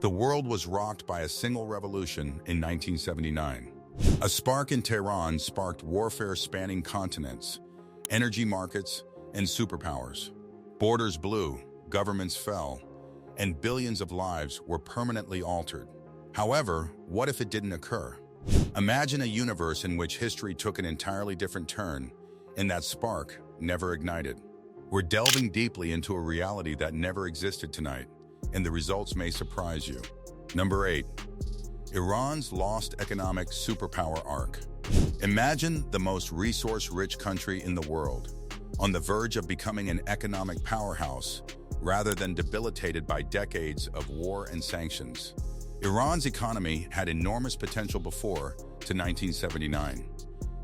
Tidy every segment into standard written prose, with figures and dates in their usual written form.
The world was rocked by a single revolution in 1979. A spark in Tehran sparked warfare spanning continents, energy markets, and superpowers. Borders blew, governments fell, and billions of lives were permanently altered. However, what if it didn't occur? Imagine a universe in which history took an entirely different turn, and that spark never ignited. We're delving deeply into a reality that never existed tonight, and the results may surprise you. Number 8. Iran's lost economic superpower arc. Imagine the most resource-rich country in the world, on the verge of becoming an economic powerhouse, rather than debilitated by decades of war and sanctions. Iran's economy had enormous potential before to 1979.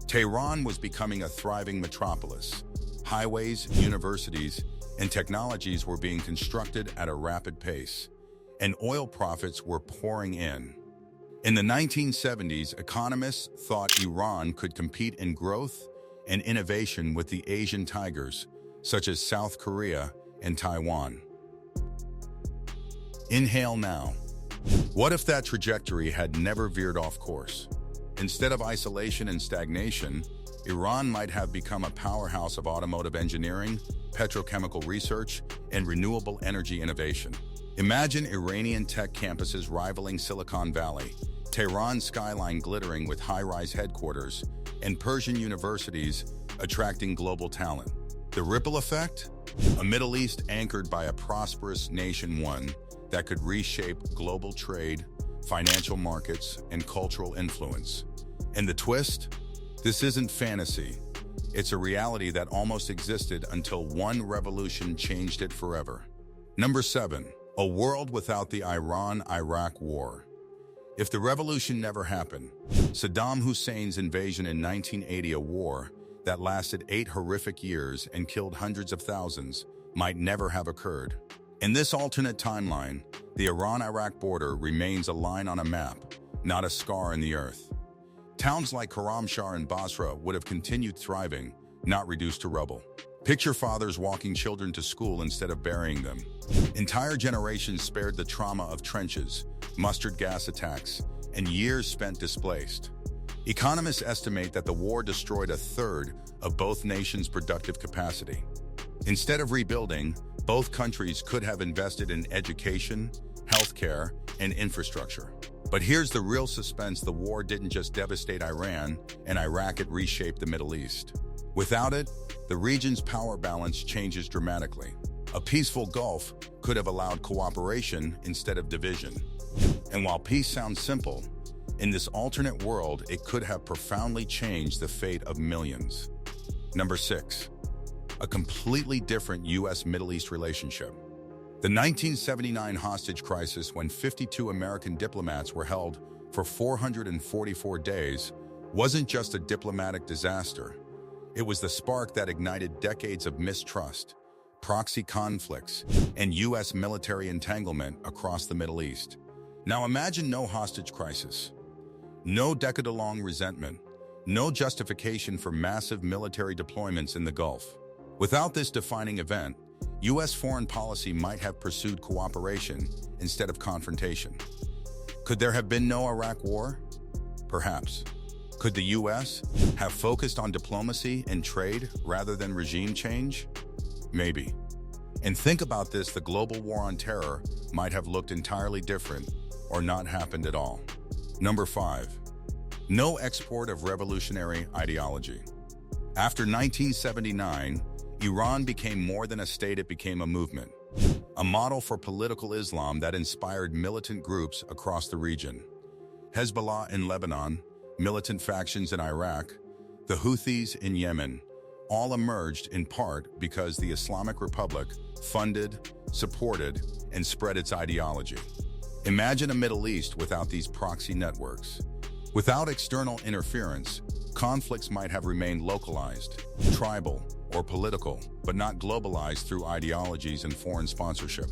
Tehran was becoming a thriving metropolis. Highways, universities, and technologies were being constructed at a rapid pace, and oil profits were pouring in. In the 1970s, economists thought Iran could compete in growth and innovation with the Asian tigers, such as South Korea and Taiwan. Inhale now. What if that trajectory had never veered off course? Instead of isolation and stagnation, Iran might have become a powerhouse of automotive engineering, petrochemical research, and renewable energy innovation. Imagine Iranian tech campuses rivaling Silicon Valley, Tehran's skyline glittering with high-rise headquarters, and Persian universities attracting global talent. The ripple effect? A Middle East anchored by a prosperous nation, one that could reshape global trade, financial markets, and cultural influence. And the twist? This isn't fantasy. It's a reality that almost existed until one revolution changed it forever. Number 7. A world without the Iran-Iraq War. If the revolution never happened, Saddam Hussein's invasion in 1980, a war that lasted 8 horrific years and killed hundreds of thousands, might never have occurred. In this alternate timeline, the Iran-Iraq border remains a line on a map, not a scar in the earth. Towns like Khorramshahr and Basra would have continued thriving, not reduced to rubble. Picture fathers walking children to school instead of burying them. Entire generations spared the trauma of trenches, mustard gas attacks, and years spent displaced. Economists estimate that the war destroyed a third of both nations' productive capacity. Instead of rebuilding, both countries could have invested in education, healthcare, and infrastructure. But here's the real suspense: the war didn't just devastate Iran and Iraq, it reshaped the Middle East. Without it, the region's power balance changes dramatically. A peaceful Gulf could have allowed cooperation instead of division. And while peace sounds simple, in this alternate world, it could have profoundly changed the fate of millions. Number 6. A completely different U.S.-Middle East relationship. The 1979 hostage crisis, when 52 American diplomats were held for 444 days, wasn't just a diplomatic disaster. It was the spark that ignited decades of mistrust, proxy conflicts, and U.S. military entanglement across the Middle East. Now imagine no hostage crisis, no decade-long resentment, no justification for massive military deployments in the Gulf. Without this defining event, U.S. foreign policy might have pursued cooperation instead of confrontation. Could there have been no Iraq war? Perhaps. Could the U.S. have focused on diplomacy and trade rather than regime change? Maybe. And think about this: the global war on terror might have looked entirely different or not happened at all. Number 5. No export of revolutionary ideology. After 1979, Iran became more than a state, it became a movement. A model for political Islam that inspired militant groups across the region. Hezbollah in Lebanon, militant factions in Iraq, the Houthis in Yemen, all emerged in part because the Islamic Republic funded, supported, and spread its ideology. Imagine a Middle East without these proxy networks. Without external interference, conflicts might have remained localized, tribal, or political, but not globalized through ideologies and foreign sponsorship.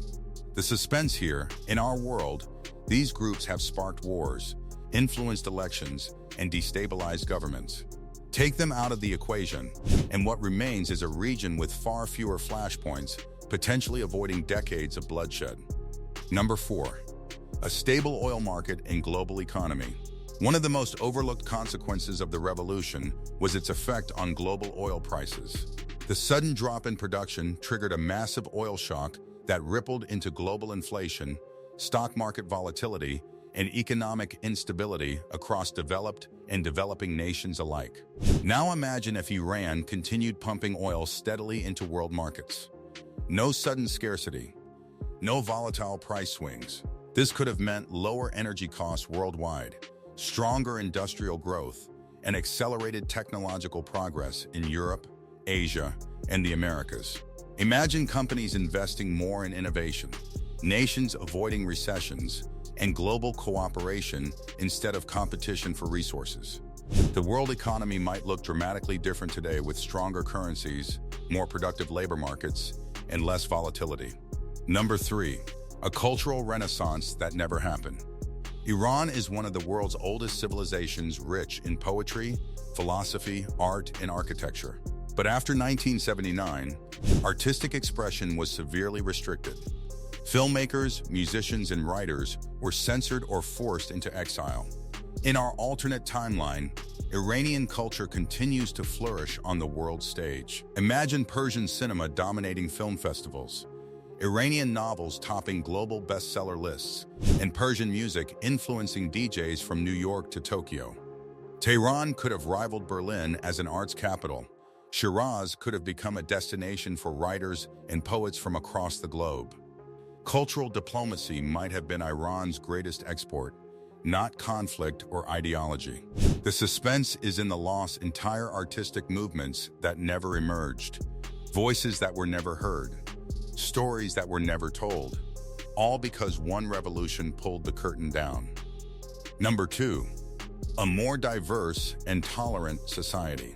The suspense here: in our world, these groups have sparked wars, influenced elections, and destabilized governments. Take them out of the equation, and what remains is a region with far fewer flashpoints, potentially avoiding decades of bloodshed. Number 4. a stable oil market and global economy. One of the most overlooked consequences of the revolution was its effect on global oil prices. The sudden drop in production triggered a massive oil shock that rippled into global inflation, stock market volatility, and economic instability across developed and developing nations alike. Now imagine if Iran continued pumping oil steadily into world markets. No sudden scarcity, no volatile price swings. This could have meant lower energy costs worldwide, stronger industrial growth, and accelerated technological progress in Europe, Asia, and the Americas. Imagine companies investing more in innovation, nations avoiding recessions, and global cooperation instead of competition for resources. The world economy might look dramatically different today with stronger currencies, more productive labor markets, and less volatility. Number 3, a cultural renaissance that never happened. Iran is one of the world's oldest civilizations, rich in poetry, philosophy, art, and architecture. But after 1979, artistic expression was severely restricted. Filmmakers, musicians, and writers were censored or forced into exile. In our alternate timeline, Iranian culture continues to flourish on the world stage. Imagine Persian cinema dominating film festivals, Iranian novels topping global bestseller lists, and Persian music influencing DJs from New York to Tokyo. Tehran could have rivaled Berlin as an arts capital. Shiraz could have become a destination for writers and poets from across the globe. Cultural diplomacy might have been Iran's greatest export, not conflict or ideology. The suspense is in the lost entire artistic movements that never emerged, voices that were never heard, stories that were never told, all because one revolution pulled the curtain down. Number 2, a more diverse and tolerant society.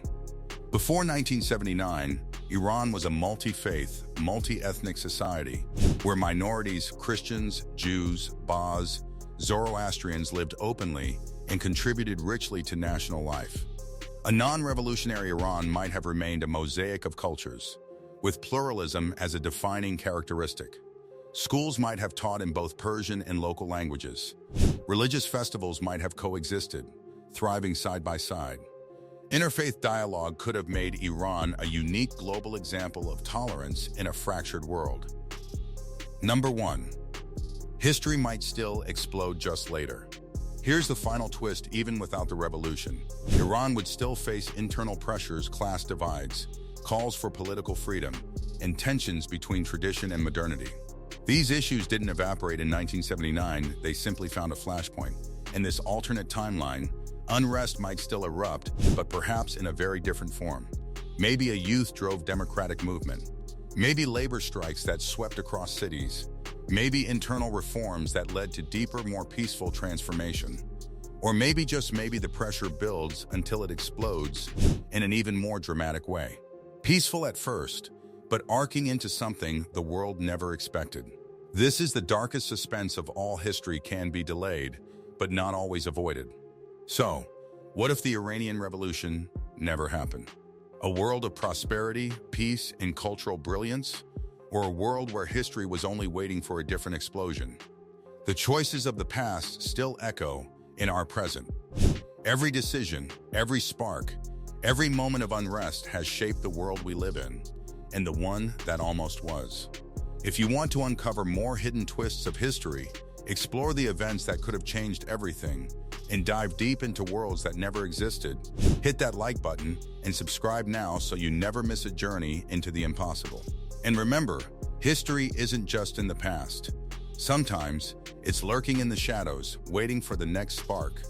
Before 1979, Iran was a multi-faith, multi-ethnic society where minorities, Christians, Jews, Baha'is, Zoroastrians lived openly and contributed richly to national life. A non-revolutionary Iran might have remained a mosaic of cultures, with pluralism as a defining characteristic. Schools might have taught in both Persian and local languages. Religious festivals might have coexisted, thriving side by side. Interfaith dialogue could have made Iran a unique global example of tolerance in a fractured world. Number 1. History might still explode just later. Here's the final twist: even without the revolution, Iran would still face internal pressures, class divides, calls for political freedom, and tensions between tradition and modernity. These issues didn't evaporate in 1979, they simply found a flashpoint. In this alternate timeline, unrest might still erupt, but perhaps in a very different form. Maybe a youth-drove democratic movement. Maybe labor strikes that swept across cities. Maybe internal reforms that led to deeper, more peaceful transformation. Or maybe, just maybe, the pressure builds until it explodes in an even more dramatic way. Peaceful at first, but arcing into something the world never expected. This is the darkest suspense of all history: can be delayed, but not always avoided. So, what if the Iranian Revolution never happened? A world of prosperity, peace, and cultural brilliance? Or a world where history was only waiting for a different explosion? The choices of the past still echo in our present. Every decision, every spark, every moment of unrest has shaped the world we live in, and the one that almost was. If you want to uncover more hidden twists of history, explore the events that could have changed everything, and dive deep into worlds that never existed, hit that like button and subscribe now so you never miss a journey into the impossible. And remember, history isn't just in the past. Sometimes it's lurking in the shadows, waiting for the next spark.